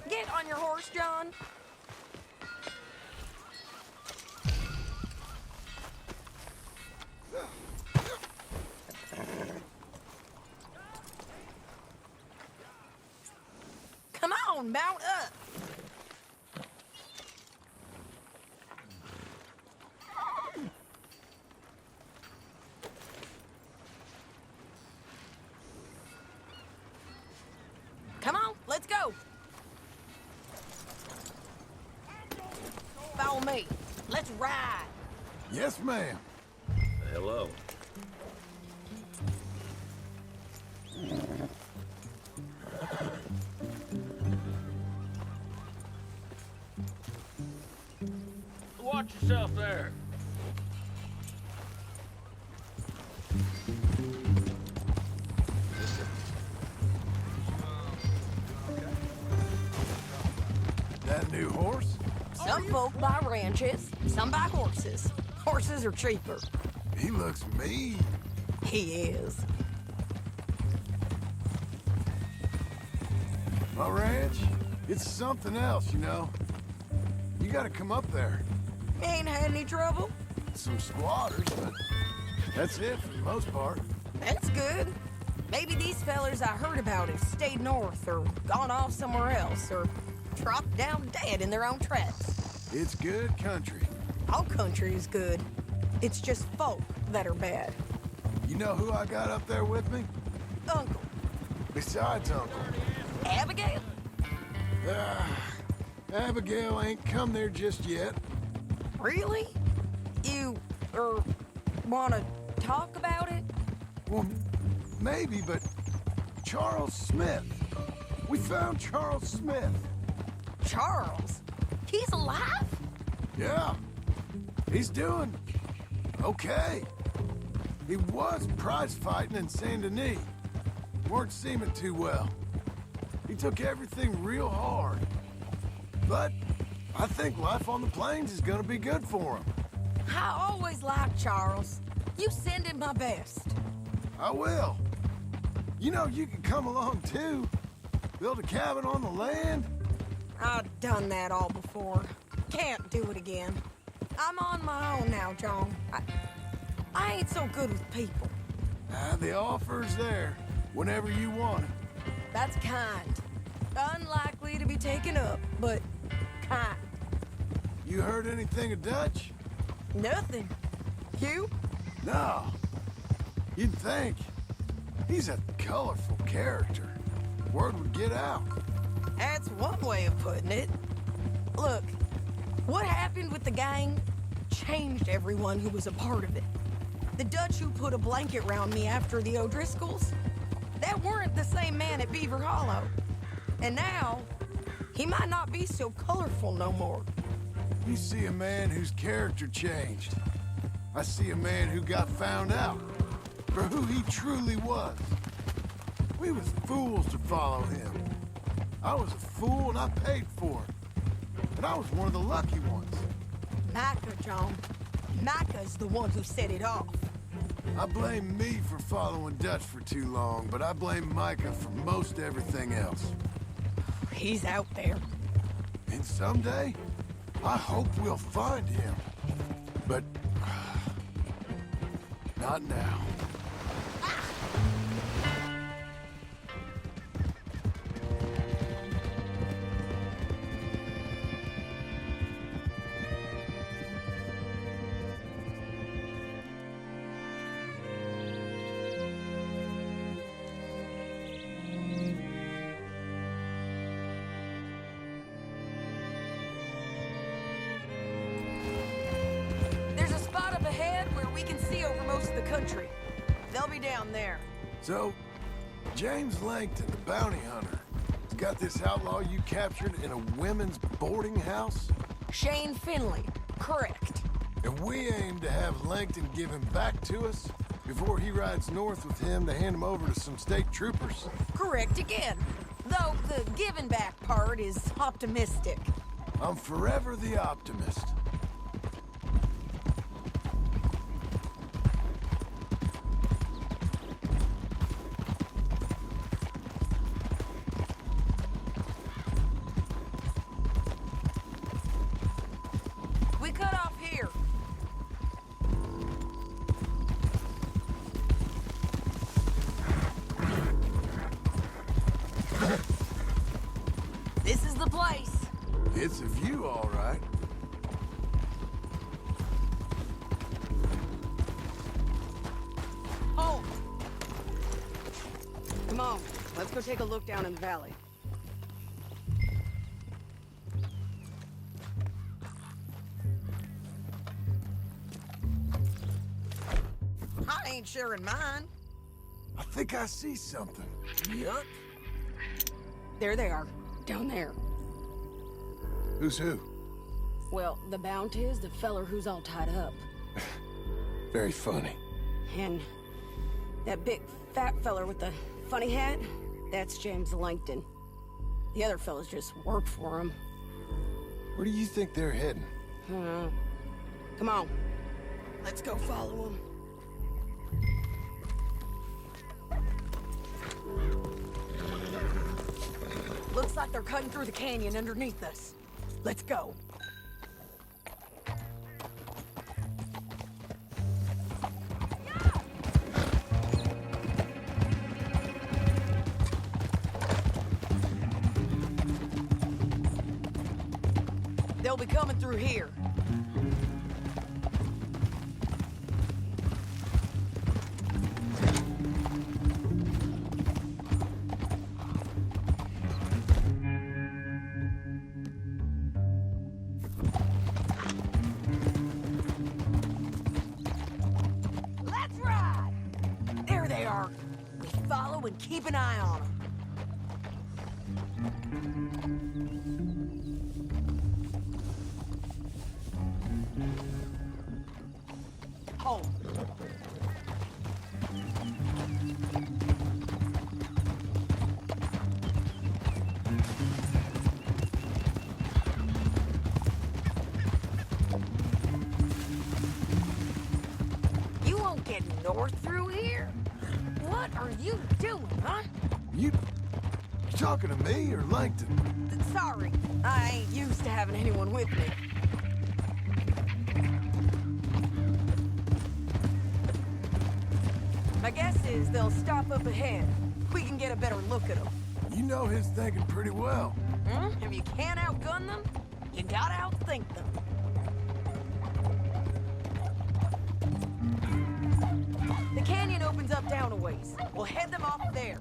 Get on your horse, John. Come on, mount up. Come on, let's go. Follow me. Let's ride. Yes, ma'am. Hello. Watch yourself there. That a new horse? Some folk buy ranches, some buy horses. Horses are cheaper. He looks mean. He is. My ranch, it's something else, you know. You gotta come up there. Ain't had any trouble? Some squatters, but that's it for the most part. That's good. Maybe these fellers I heard about have stayed north or gone off somewhere else or dropped down dead in their own tracks. It's good country. All country is good. It's just folk that are bad. You know who I got up there with me? Uncle. Besides Uncle. Abigail? Abigail ain't come there just yet. Really? You, wanna talk about it? Well, maybe, but Charles Smith. We found Charles Smith. Charles? He's alive? Yeah. He's doing okay. He was prize fighting in Saint Denis. Weren't seeming too well. He took everything real hard. But I think life on the plains is gonna be good for him. I always liked Charles. You send him my best. I will. You know, you can come along too. Build a cabin on the land. I've done that all before. Can't do it again. I'm on my own now, John. I ain't so good with people. The offer's there whenever you want it. That's kind. Unlikely to be taken up, but kind. You heard anything of Dutch? Nothing. You? No. You'd think. He's a colorful character. Word would get out. That's one way of putting it. Look, what happened with the gang changed everyone who was a part of it. The Dutch who put a blanket round me after the O'Driscolls, that weren't the same man at Beaver Hollow. And now, he might not be so colorful no more. You see a man whose character changed. I see a man who got found out for who he truly was. We was fools to follow him. I was a fool and I paid for it. But I was one of the lucky ones. Micah, John. Micah's the one who set it off. I blame me for following Dutch for too long, but I blame Micah for most everything else. He's out there. And someday, I hope we'll find him. But not now. There's a spot up ahead where we can see over most of the country. They'll be down there. So, James Langton, the bounty hunter, has got this outlaw you captured in a women's boarding house? Shane Finley, correct. And we aim to have Langton give him back to us before he rides north with him to hand him over to some state troopers. Correct again. Though the giving back part is optimistic. I'm forever the optimist. We cut off here. This is the place. It's a view, all right. Oh! Come on, let's go take a look down in the valley. I ain't sharing mine. I think I see something. Yup. There they are, down there. Who's who? Well, the Bounty is the feller who's all tied up. Very funny. And that big fat feller with the funny hat, that's James Langton. The other fellas just work for him. Where do you think they're heading? Come on, let's go follow him. Looks like they're cutting through the canyon underneath us. Let's go. They'll be coming through here. Let's ride! There they are. We follow and keep an eye on them. Home. You won't get north through here? What are you doing, huh? You talking to me or Langton? Sorry, I ain't used to having anyone with me. My guess is they'll stop up ahead. We can get a better look at them. You know his thinking pretty well. If you can't outgun them, you gotta outthink them. The canyon opens up down a ways. We'll head them off there.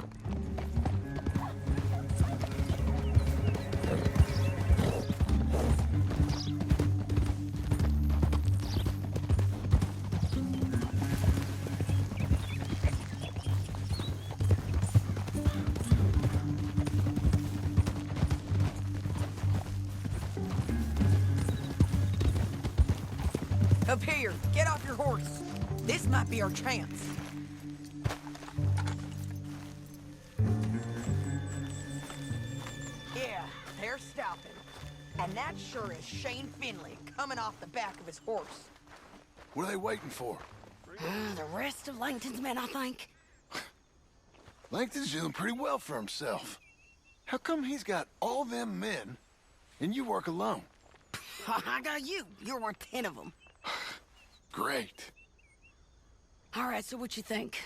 Up here, get off your horse. This might be our chance. Yeah, they're stopping. And that sure is Shane Finley coming off the back of his horse. What are they waiting for? The rest of Langton's men, I think. Langton's doing pretty well for himself. How come he's got all them men and you work alone? I got you. You're worth 10 of them. Great. All right, so what you think?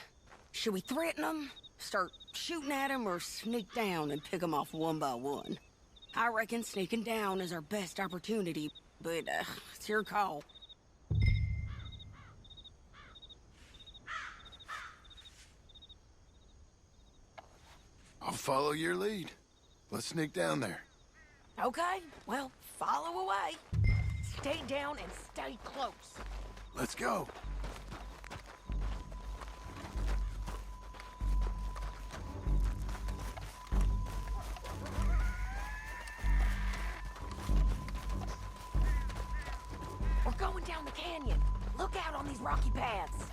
Should we threaten them, start shooting at them, or sneak down and pick them off one by one? I reckon sneaking down is our best opportunity, but it's your call. I'll follow your lead. Let's sneak down there. Okay, well, follow away. Stay down and stay close. Let's go. We're going down the canyon. Look out on these rocky paths.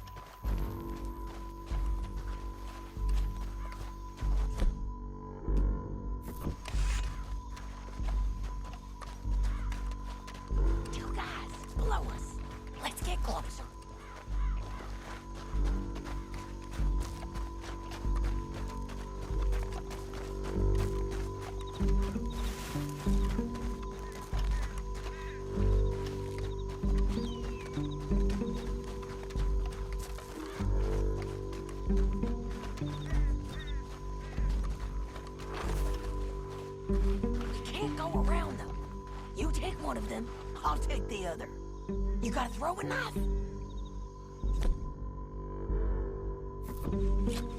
go around them. You take one of them, I'll take the other. You gotta throw a knife.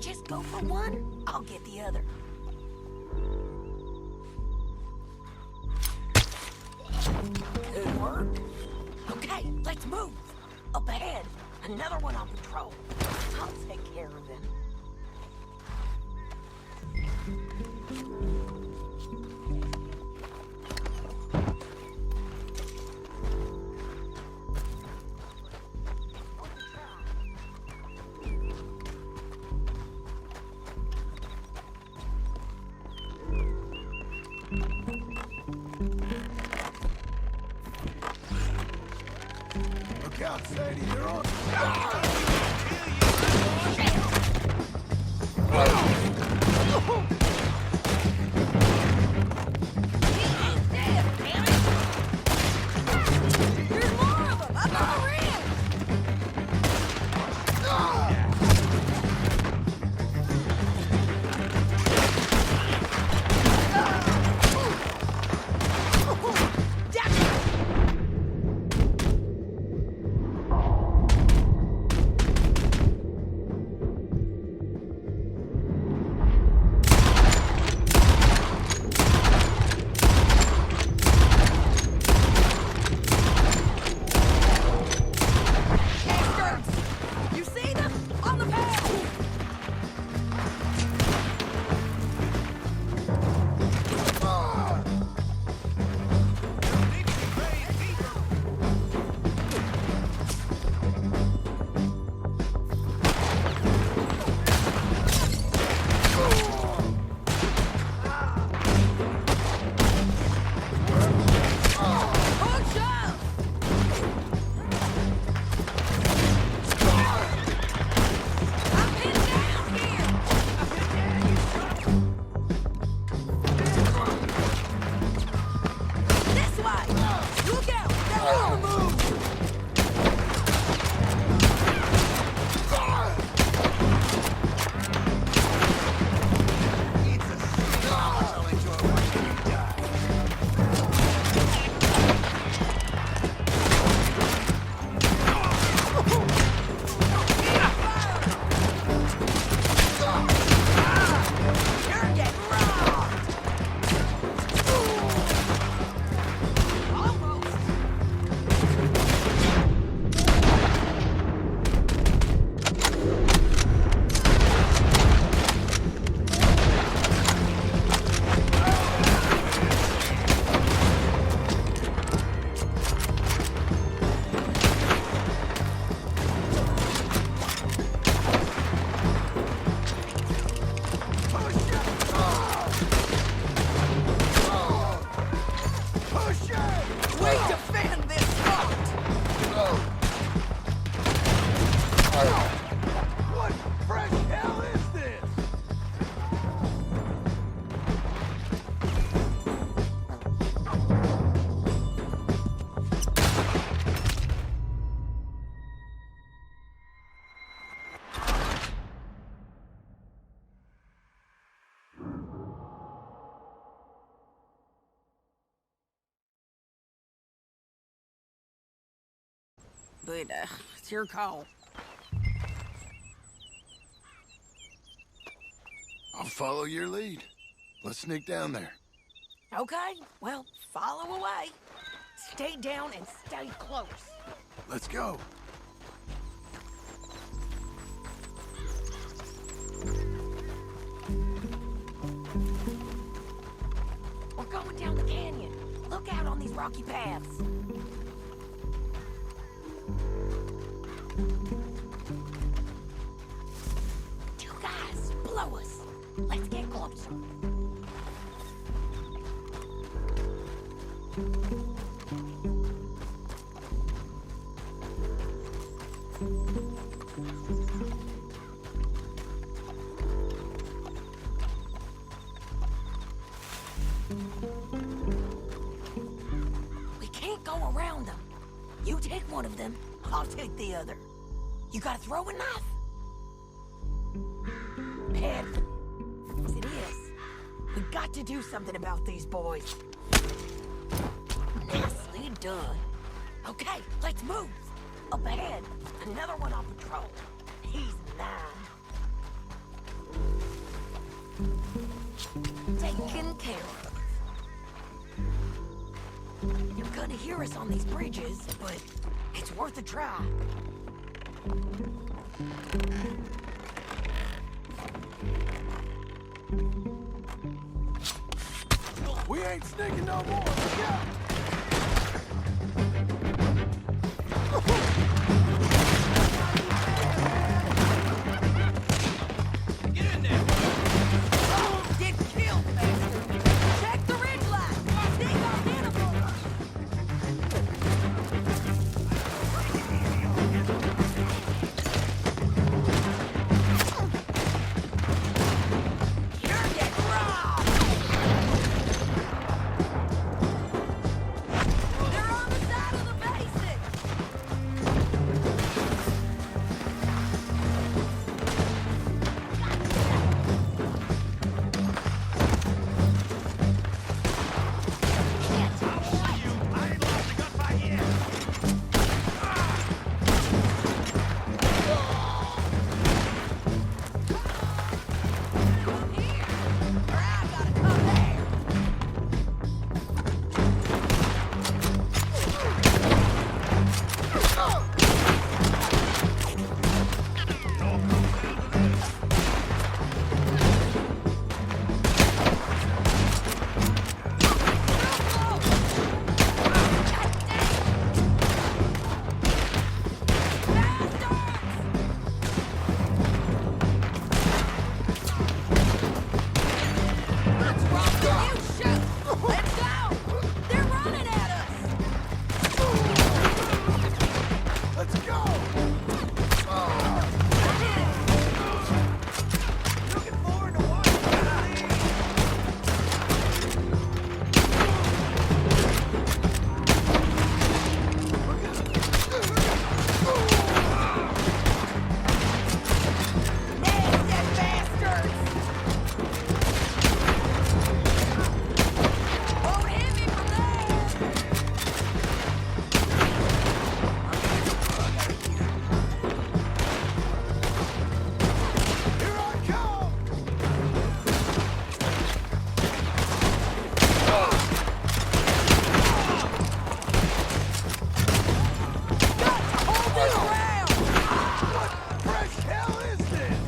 Just go for one, I'll get the other. Good work. Okay, let's move. Up ahead, another one on patrol. I'll take care of him. Look out, Sadie, you're on. What fresh hell is this? But, it's your call. I'll follow your lead. Let's sneak down there. Okay, well, follow away. Stay down and stay close. Let's go. We're going down the canyon. Look out on these rocky paths. Two guys below us. Let's get closer. We can't go around them. You take one of them, I'll take the other. You gotta throw a knife. Head. Yes, it is. We got to do something about these boys. Nicely done. Okay, let's move. Up ahead, another one on patrol. He's mine. Taken care of. You're gonna hear us on these bridges, but it's worth a try. We ain't sneaking no more. Look out! Get in there! Get killed, bastard! Check the ridge line! Sting our Hannibal! You're getting robbed! They're on the side of the basin! I ain't lost a gunfight yet! Come here! Or I gotta come there! Let's go! Looking forward to watching you. Here I come! What fresh hell is this?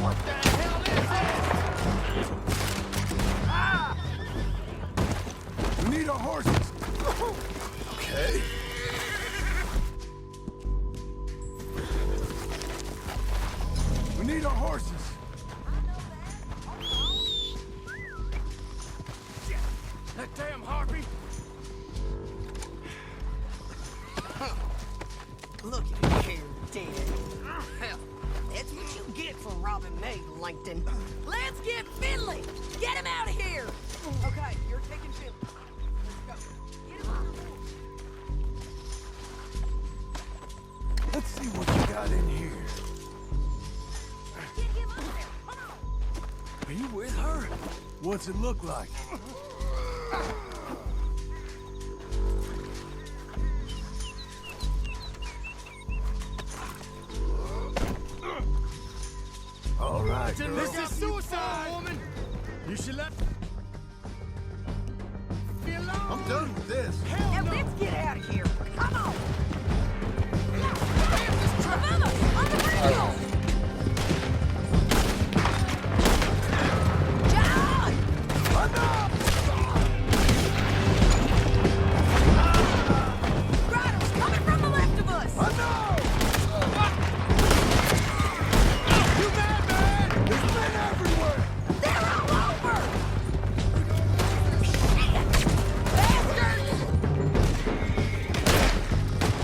What the hell is this? We need our horses. Okay. We need our horses. That damn harpy! Look at you, dead. Hell, that's what you get for robbing me, Langton. Let's get Finley! Get him out of here! Okay, you're taking Finley. Let's go. Get him on the horse. Let's see what you got in here. Get him up there. Come on. Are you with her? What's it look like? All right. girl. This is suicide, woman! You should let me alone! I'm done with this. Now let's get out of here. Come on. Vamos, on the radio. John! Riders coming from the left of us. You mad, man? There's men everywhere. They're all over. Shit! Bastards!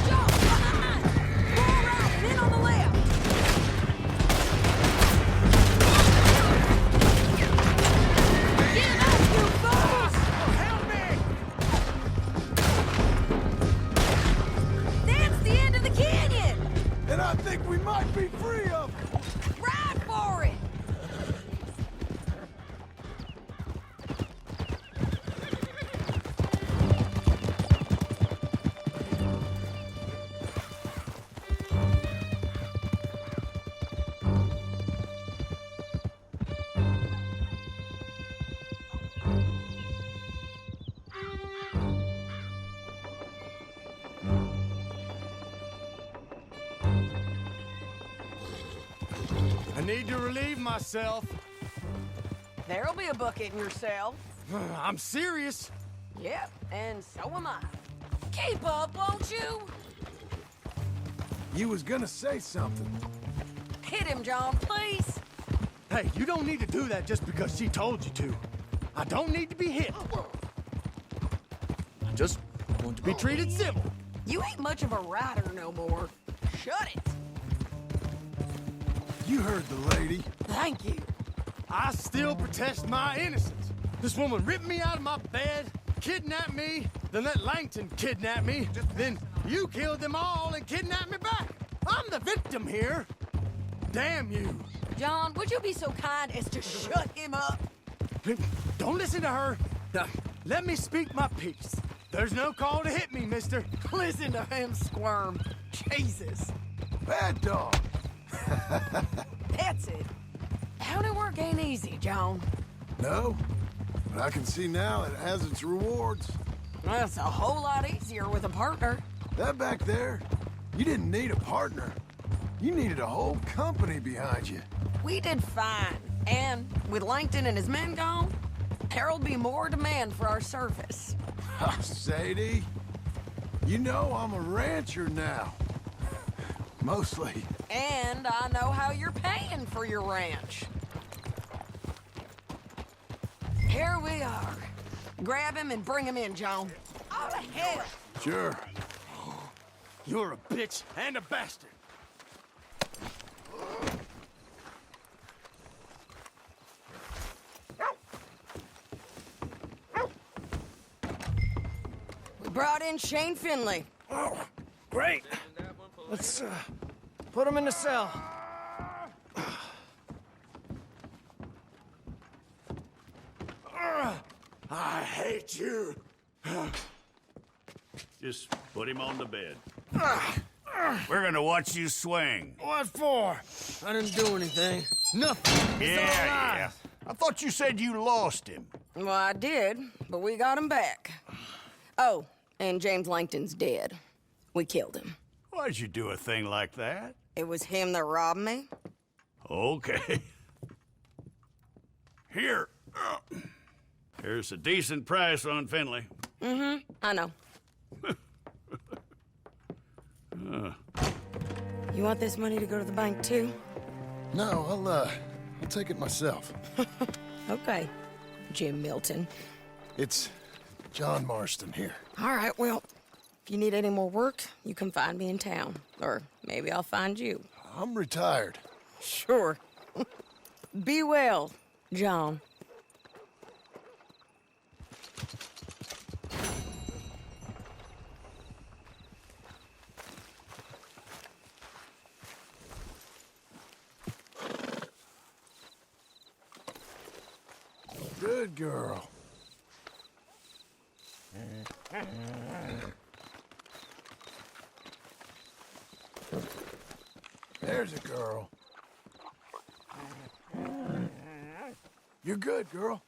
John, behind! Full right and in on the left. Give up, you fools! Help me! That's the end of the canyon! And I think we might be free of them. Ride for it! I need to relieve myself. There'll be a bucket in your cell. I'm serious. Yep, and so am I. Keep up, won't you? You was gonna say something. Hit him, John, please. Hey, you don't need to do that just because she told you to. I don't need to be hit. I just want to be treated civil. You ain't much of a rider no more. Shut it. You heard the lady. Thank you. I still protest my innocence. This woman ripped me out of my bed, kidnapped me, then let Langton kidnap me, then you killed them all and kidnapped me back. I'm the victim here. Damn you. John, would you be so kind as to shut him up? Don't listen to her. Now, let me speak my piece. There's no call to hit me, mister. Listen to him squirm. Jesus. Bad dog. That's it. Howdy work ain't easy, John. No, but I can see now it has its rewards. That's a whole lot easier with a partner. That back there, you didn't need a partner. You needed a whole company behind you. We did fine. And with Langton and his men gone, there'll be more demand for our service. Sadie, you know I'm a rancher now. Mostly. And I know how you're paying for your ranch. Here we are. Grab him and bring him in, John. Oh, the hell! Sure. You're a bitch and a bastard. We brought in Shane Finley. Oh, great. Let's put him in the cell. I hate you. Just put him on the bed. We're gonna watch you swing. What for? I didn't do anything. Nothing. It's all lies. I thought you said you lost him. Well, I did, but we got him back. Oh, and James Langton's dead. We killed him. Why'd you do a thing like that? It was him that robbed me. Okay. Here. Here's a decent price on Finley. I know. You want this money to go to the bank, too? No, I'll take it myself. Okay, Jim Milton. It's John Marston here. All right, well, if you need any more work, you can find me in town. Or maybe I'll find you. I'm retired. Sure. Be well, John. Good girl. There's a girl. You're good, girl.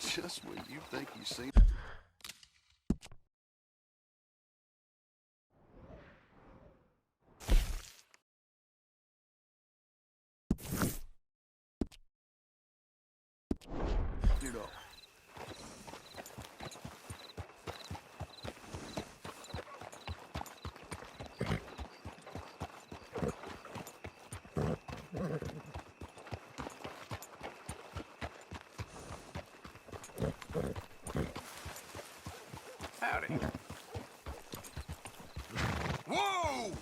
Just when you think you see. Get up. Howdy. Whoa!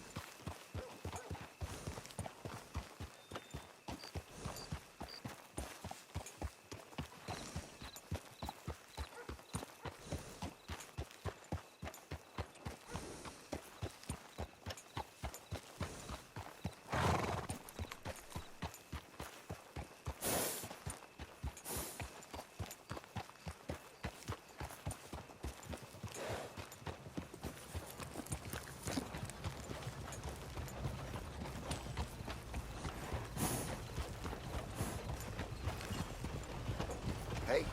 Hey.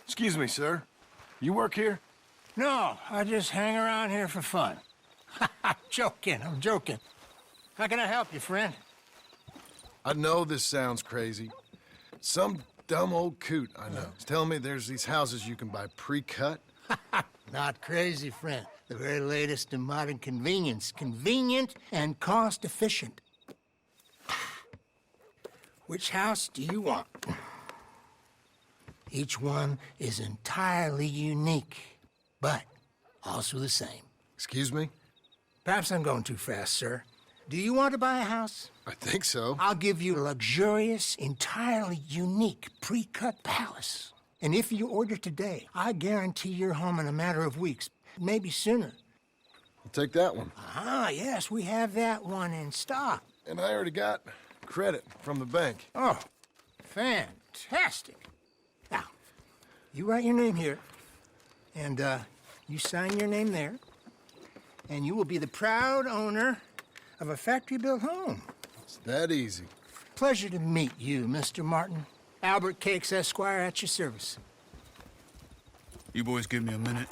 Excuse me, sir. You work here? No, I just hang around here for fun. I'm joking. How can I help you, friend? I know this sounds crazy. Some dumb old coot I know is telling me there's these houses you can buy pre-cut. Not crazy, friend. The very latest in modern convenience. Convenient and cost-efficient. Which house do you want? Each one is entirely unique, but also the same. Excuse me? Perhaps I'm going too fast, sir. Do you want to buy a house? I think so. I'll give you a luxurious, entirely unique pre-cut palace. And if you order today, I guarantee you're home in a matter of weeks, maybe sooner. I'll take that one. Ah, yes, we have that one in stock. And I already got credit from the bank. Oh, fantastic. Now, you write your name here, and you sign your name there, and you will be the proud owner of a factory-built home. It's that easy. Pleasure to meet you, Mr. Martin. Albert Cakes, Esquire, at your service. You boys give me a minute.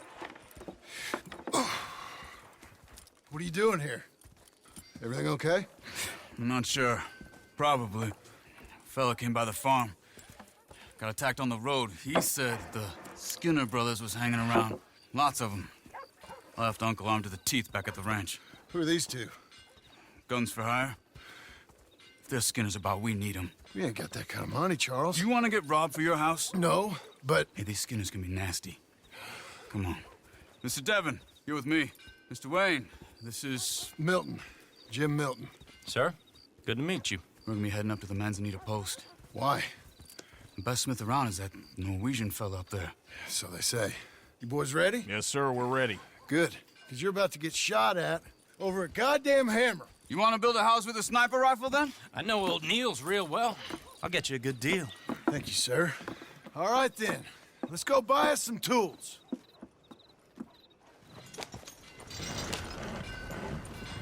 What are you doing here? Everything okay? I'm not sure. Probably. Fella came by the farm. Got attacked on the road. He said the Skinner brothers was hanging around. Lots of them. Left Uncle armed to the teeth back at the ranch. Who are these two? Guns for hire? If they're Skinner's about, we need them. We ain't got that kind of money, Charles. You want to get robbed for your house? No, but... Hey, these Skinners can be nasty. Come on. Mr. Devon, you're with me. Mr. Wayne, this is... Milton. Jim Milton. Sir, good to meet you. We're gonna be heading up to the Manzanita post. Why? The best smith around is that Norwegian fella up there. So they say. You boys ready? Yes, sir, we're ready. Good. Because you're about to get shot at over a goddamn hammer. You want to build a house with a sniper rifle, then? I know old Neil's real well. I'll get you a good deal. Thank you, sir. All right, then. Let's go buy us some tools.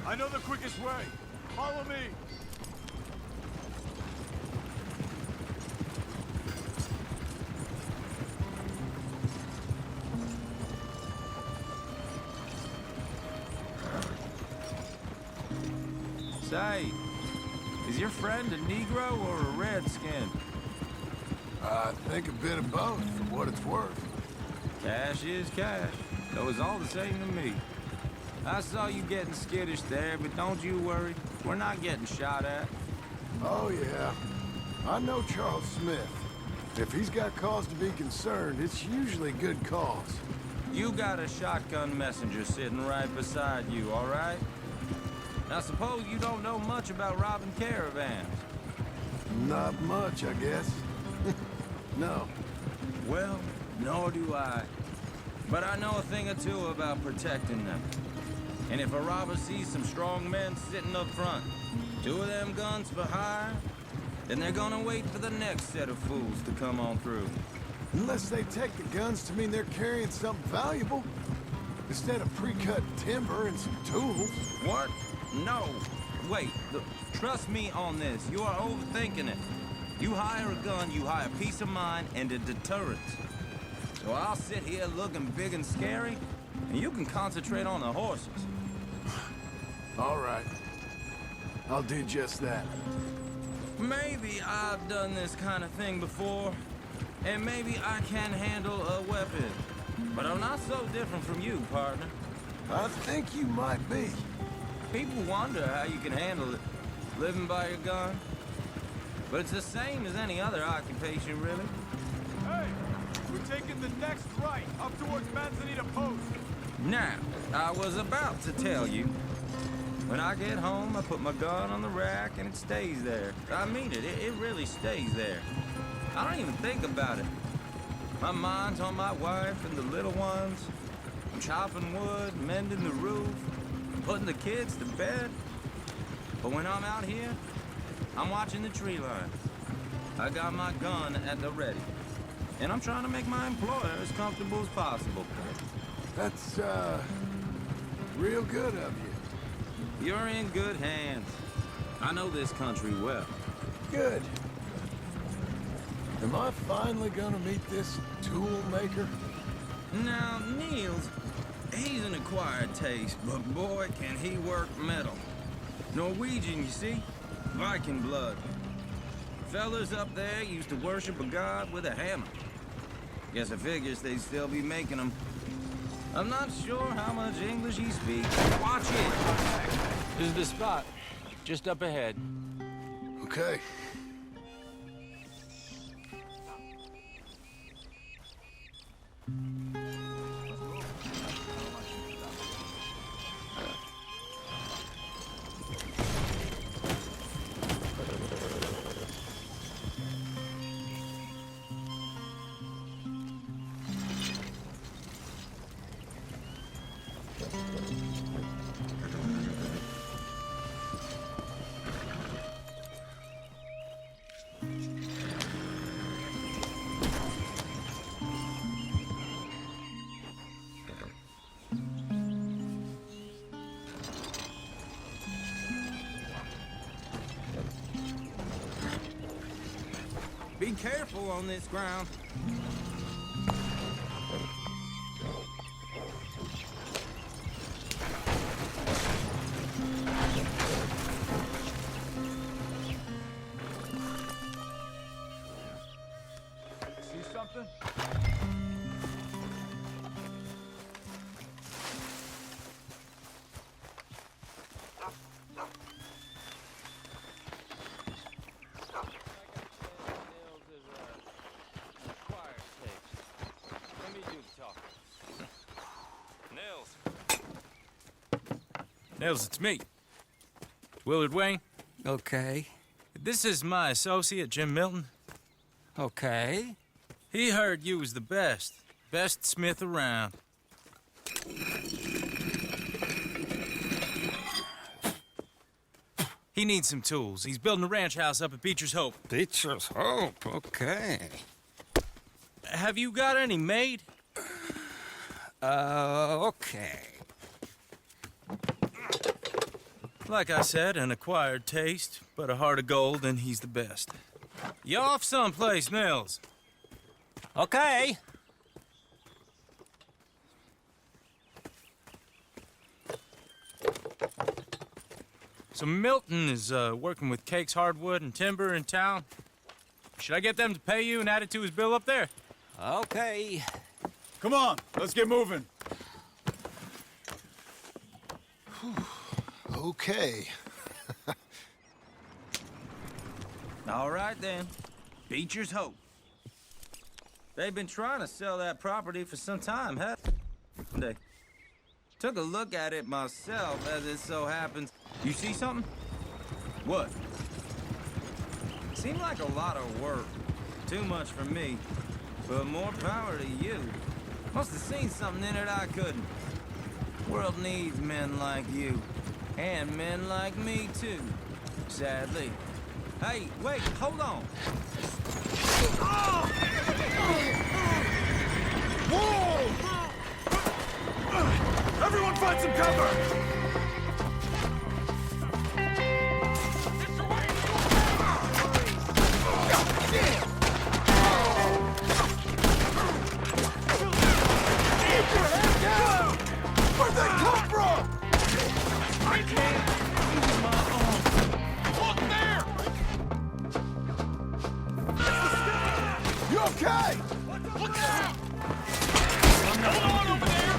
I know the quickest way. Follow me. Say, is your friend a Negro or a Redskin? I think a bit of both, for what it's worth. Cash is cash, though it's all the same to me. I saw you getting skittish there, but don't you worry. We're not getting shot at. Oh, yeah. I know Charles Smith. If he's got cause to be concerned, it's usually good cause. You got a shotgun messenger sitting right beside you, all right? Now suppose you don't know much about robbing caravans. Not much, I guess. No. Well, nor do I. But I know a thing or two about protecting them. And if a robber sees some strong men sitting up front, 2 of them guns for hire, then they're gonna wait for the next set of fools to come on through. Unless they take the guns to mean they're carrying something valuable. Instead of pre-cut timber and some tools. What? No. Wait, look, trust me on this. You are overthinking it. You hire a gun, you hire peace of mind and a deterrent. So I'll sit here looking big and scary, and you can concentrate on the horses. All right. I'll do just that. Maybe I've done this kind of thing before, and maybe I can handle a weapon. But I'm not so different from you, partner. I think you might be. People wonder how you can handle it, living by your gun. But it's the same as any other occupation, really. Hey, we're taking the next right, up towards Manzanita Post. Now, I was about to tell you. When I get home, I put my gun on the rack and it stays there. I mean it, it really stays there. I don't even think about it. My mind's on my wife and the little ones. I'm chopping wood, mending the roof, putting the kids to bed. But when I'm out here, I'm watching the tree line. I got my gun at the ready. And I'm trying to make my employer as comfortable as possible. That's, real good of you. You're in good hands. I know this country well. Good. Am I finally gonna meet this tool maker? Now, Niels, he's an acquired taste, but boy, can he work metal. Norwegian, you see? Viking blood. Fellas up there used to worship a god with a hammer. Guess I figures they'd still be making them. I'm not sure how much English he speaks. Watch it! This is the spot, just up ahead. Okay. Be careful on this ground. See something? Nels, it's me. Willard Wayne. Okay. This is my associate, Jim Milton. Okay. He heard you was the best. Best smith around. He needs some tools. He's building a ranch house up at Beecher's Hope. Beecher's Hope, okay. Have you got any made? Okay. Like I said, an acquired taste, but a heart of gold, and he's the best. You off someplace, Nels? Okay. So Milton is working with Cake's Hardwood and Timber in town. Should I get them to pay you and add it to his bill up there? Okay. Come on, let's get moving. Okay. All right, then. Beecher's hope. They've been trying to sell that property for some time, haven't they? Took a look at it myself, as it so happens. You see something? What? Seemed like a lot of work. Too much for me. But more power to you. Must have seen something in it I couldn't. World needs men like you. And men like me, too. Sadly. Hey, wait, hold on. Whoa! Everyone find some cover! Where'd they come from? I can't use my arm. Look there! You okay? Look out! Hold on over there!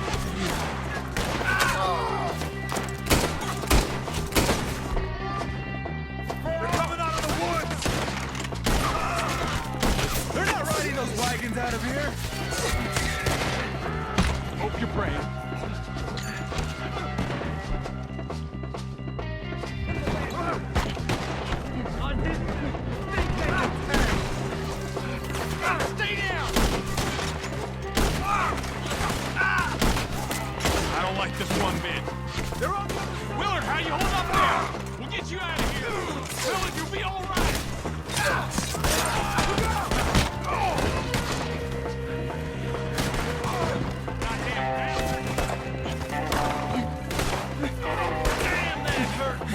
They're coming out of the woods! They're not riding those wagons out of here! Hope you're praying. Stay down! I don't like this one bit. They're on the... Willard, how you hold up there? We'll get you out of here. Willard, you'll be all right. Damn, that hurts.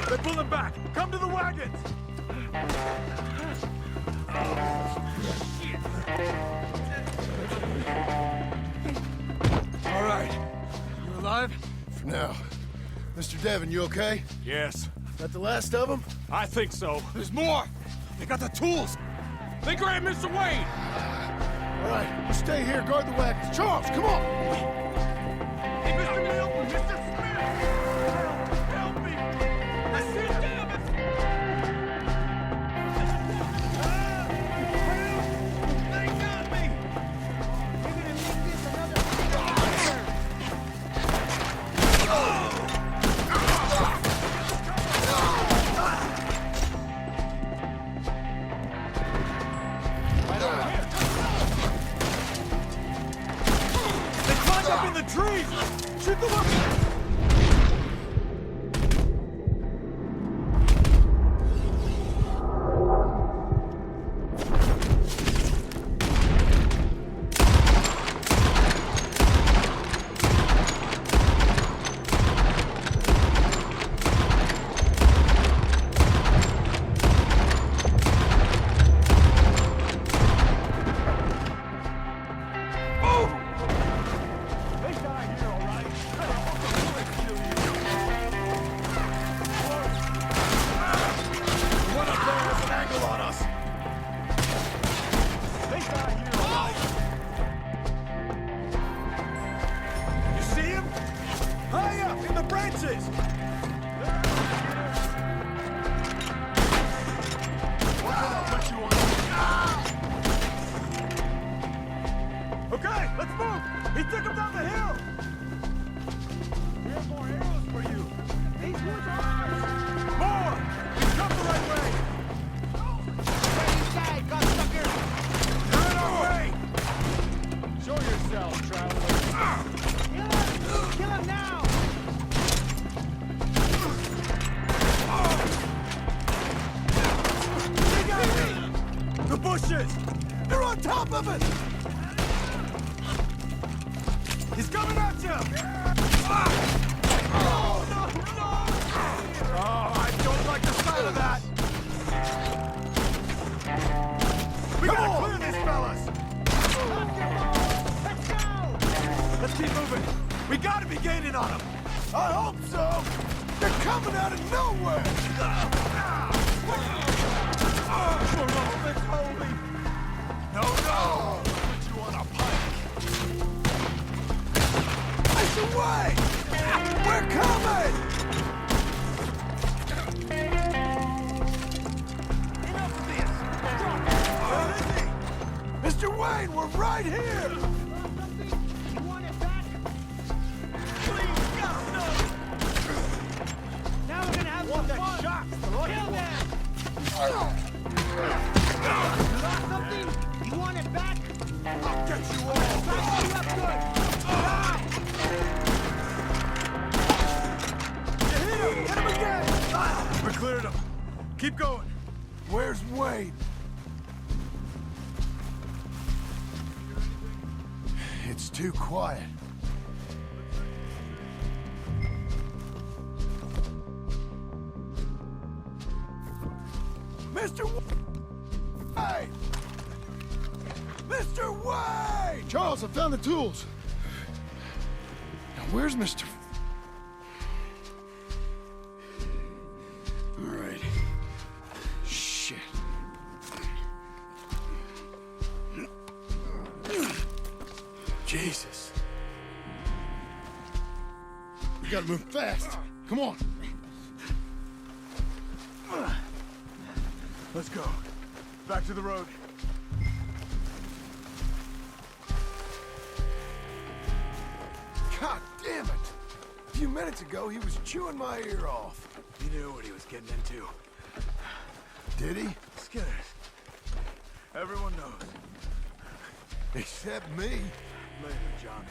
They're pulling back! Come to the wagons! All right. You alive? For now. Mr. Devon, you okay? Yes. That the last of them? I think so. There's more! They got the tools! They grabbed Mr. Wayne! All right, we'll stay here, guard the wagons. Charles, come on! Hey, Mr. Milton! Mr. Smith! Help me! I see him! They got me! You're gonna make this another... They climbed up in the trees! Shoot them up! They die here, all right? One up there has an angle on us. They die here, all right? You see him? High up in the branches. Put you on. Okay, let's move! He took him down the hill! We have more arrows for you! These ones are ours! More! We've come the right way! top of it! He's coming at you! Oh, I don't like the sight of that! We gotta clear these fellas! Let's keep moving! We gotta be gaining on them! I hope so! They're coming out of nowhere! No, no! Put you on a pike! It's away! We're coming! Enough of this! Where is he? Mr. Wayne, we're right here! You want it back? Please, God, no! Now we're gonna have some fun! Kill them! You lost something? You want it back? I'll get you all! Back you up good! You hit him! Hit him again! We cleared him. Keep going. Where's Wayne? It's too quiet. Mr. Wayne! Mr. Wayne! Charles, I found the tools. Now, where's Mr. All right. Shit. Jesus. We gotta move fast. Come on. Let's go. Back to the road. God damn it! A few minutes ago, he was chewing my ear off. He knew what he was getting into. Did he? Skinners. Everyone knows. Except me. Later, John.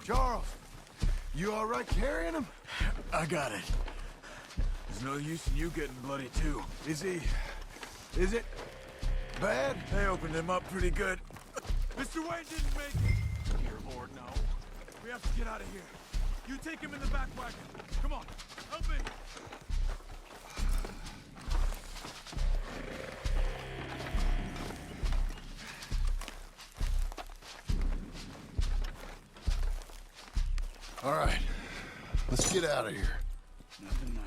Charles, you all right carrying him? I got it. There's no use in you getting bloody too. Is it bad? They opened him up pretty good. Mr. Wayne didn't make it. Dear Lord, no. We have to get out of here. You take him in the back wagon. Come on, help me. All right, let's get out of here. Nothing nice.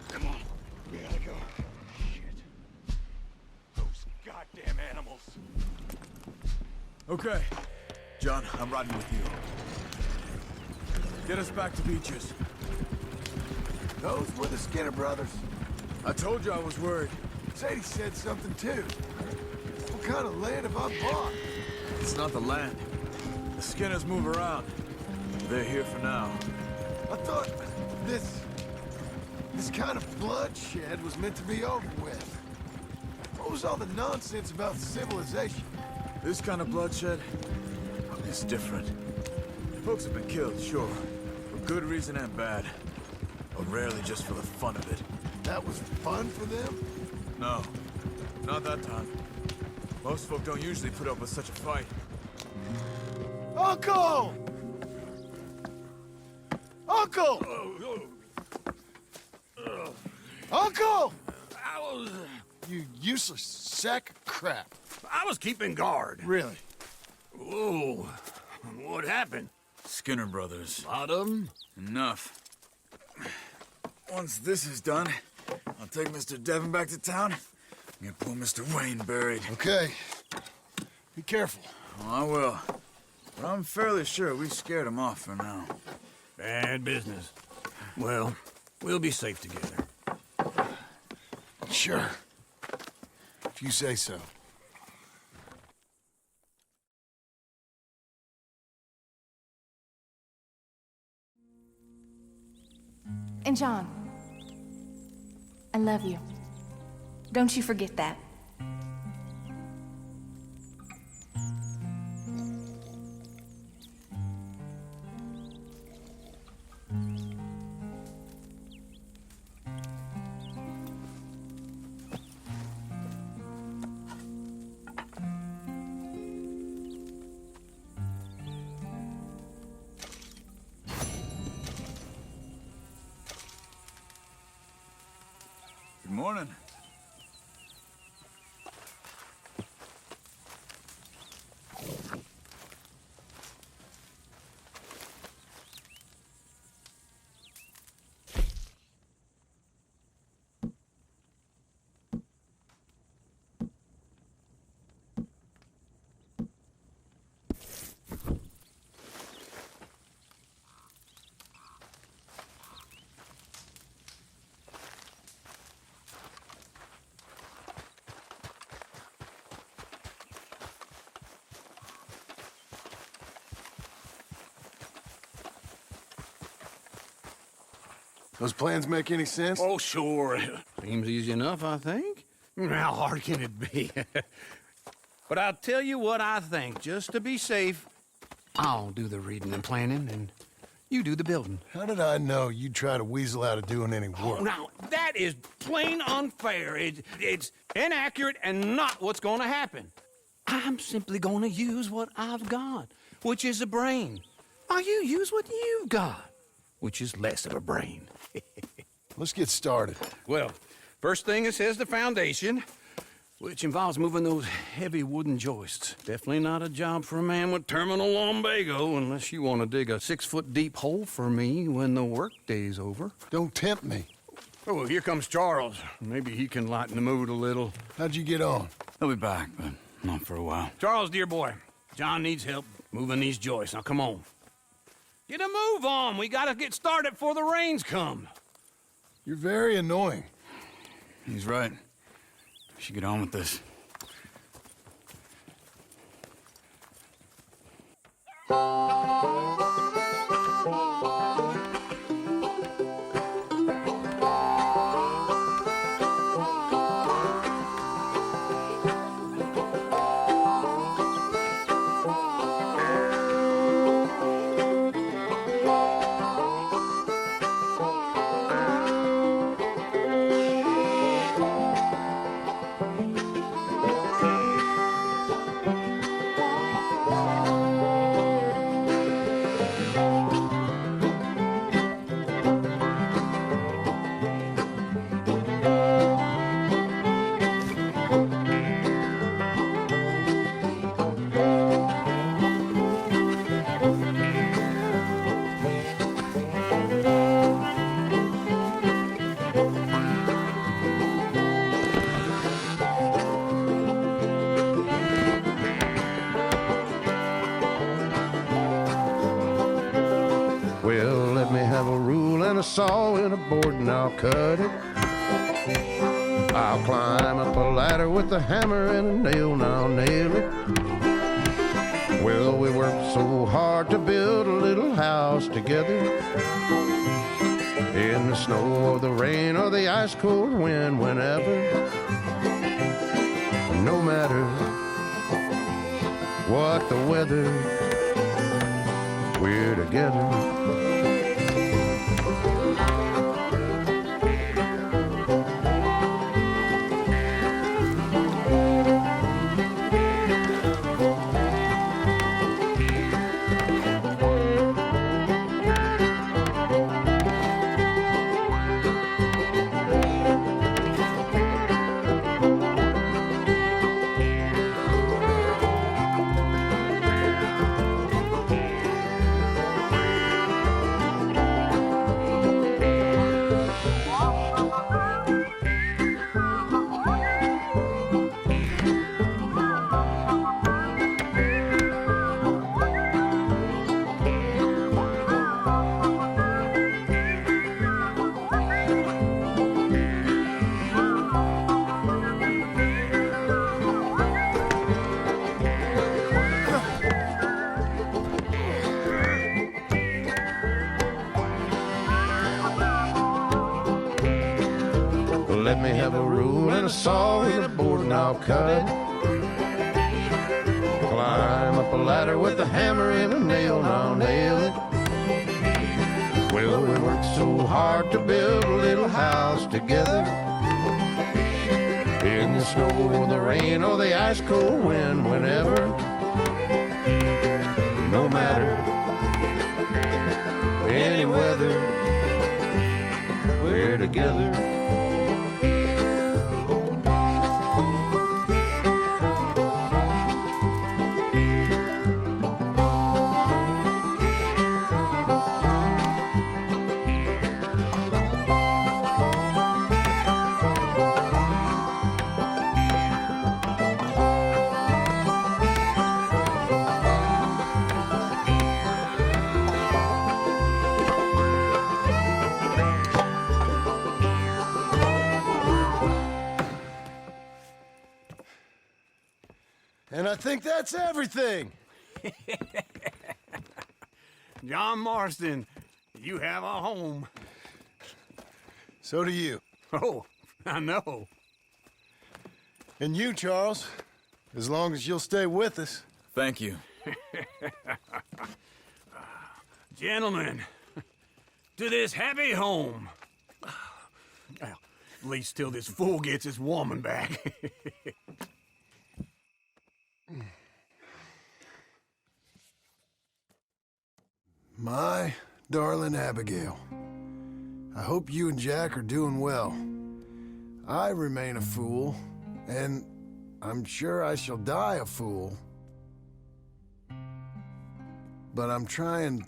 Come on, we gotta go. Shit. Those goddamn animals. Okay. John, I'm riding with you. Get us back to Beaches. Those were the Skinner brothers. I told you I was worried. Sadie said something too. What kind of land have I bought? It's not the land. The Skinners move around. They're here for now. I thought this kind of bloodshed was meant to be over with. What was all the nonsense about civilization? This kind of bloodshed is different. Folks have been killed, sure. For good reason and bad. But rarely just for the fun of it. That was fun for them? No, not that time. Most folk don't usually put up with such a fight. Uncle! Uncle! Uncle! You useless sack of crap. I was keeping guard. Really? Whoa. What happened? Skinner brothers. Lot of them? Enough. Once this is done, I'll take Mr. Devon back to town and get poor Mr. Wayne buried. Okay. Be careful. Oh, I will. But I'm fairly sure we scared him off for now. Bad business. Well, we'll be safe together. Sure. If you say so. And John, I love you. Don't you forget that. Good morning. Those plans make any sense? Oh, sure. Seems easy enough, I think. How hard can it be? But I'll tell you what I think. Just to be safe, I'll do the reading and planning, and you do the building. How did I know you'd try to weasel out of doing any work? Oh, now, that is plain unfair. It's inaccurate and not what's going to happen. I'm simply going to use what I've got, which is a brain. While you use what you've got, which is less of a brain. Let's get started. Well, first thing it says the foundation, which involves moving those heavy wooden joists. Definitely not a job for a man with terminal lumbago, unless you want to dig a 6-foot deep hole for me when the workday's over. Don't tempt me. Oh, here comes Charles. Maybe he can lighten the mood a little. How'd you get on? He'll be back, but not for a while. Charles, dear boy, John needs help moving these joists. Now, come on. Get a move on. We gotta get started before the rains come. You're very annoying. He's right. We should get on with this. Well, let me have a rule and a saw and a board and I'll cut it. I'll climb up a ladder with a hammer and a nail and I'll nail it. Well, we worked so hard to build a little house together. In the snow or the rain or the ice cold wind, whenever. No matter what the weather, we're together. Let me have a rule and a saw and a board and I'll cut it. Climb up a ladder with a hammer and a nail and I'll nail it. Well, we worked so hard to build a little house together. In the snow or the rain or the ice cold wind, whenever. No matter any weather, we're together. And I think that's everything. John Marston, you have a home. So do you. Oh, I know. And you, Charles, as long as you'll stay with us. Thank you. Gentlemen, to this happy home. Well, at least till this fool gets his woman back. My darling Abigail, I hope you and Jack are doing well. I remain a fool, and I'm sure I shall die a fool. But I'm trying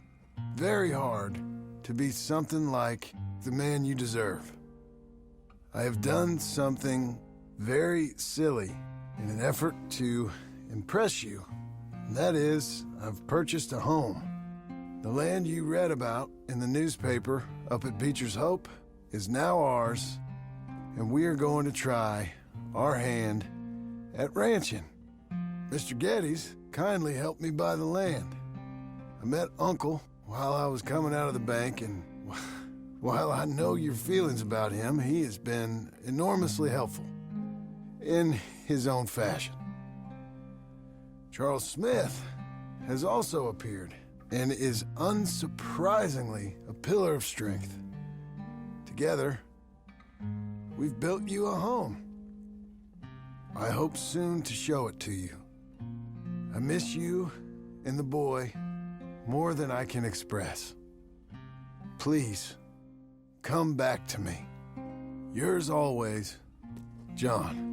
very hard to be something like the man you deserve. I have done something very silly in an effort to impress you. And that is, I've purchased a home. The land you read about in the newspaper up at Beecher's Hope is now ours, and we are going to try our hand at ranching. Mr. Geddes kindly helped me buy the land. I met Uncle while I was coming out of the bank, and while I know your feelings about him, he has been enormously helpful in his own fashion. Charles Smith has also appeared and is unsurprisingly a pillar of strength. Together, we've built you a home. I hope soon to show it to you. I miss you and the boy more than I can express. Please, come back to me. Yours always, John.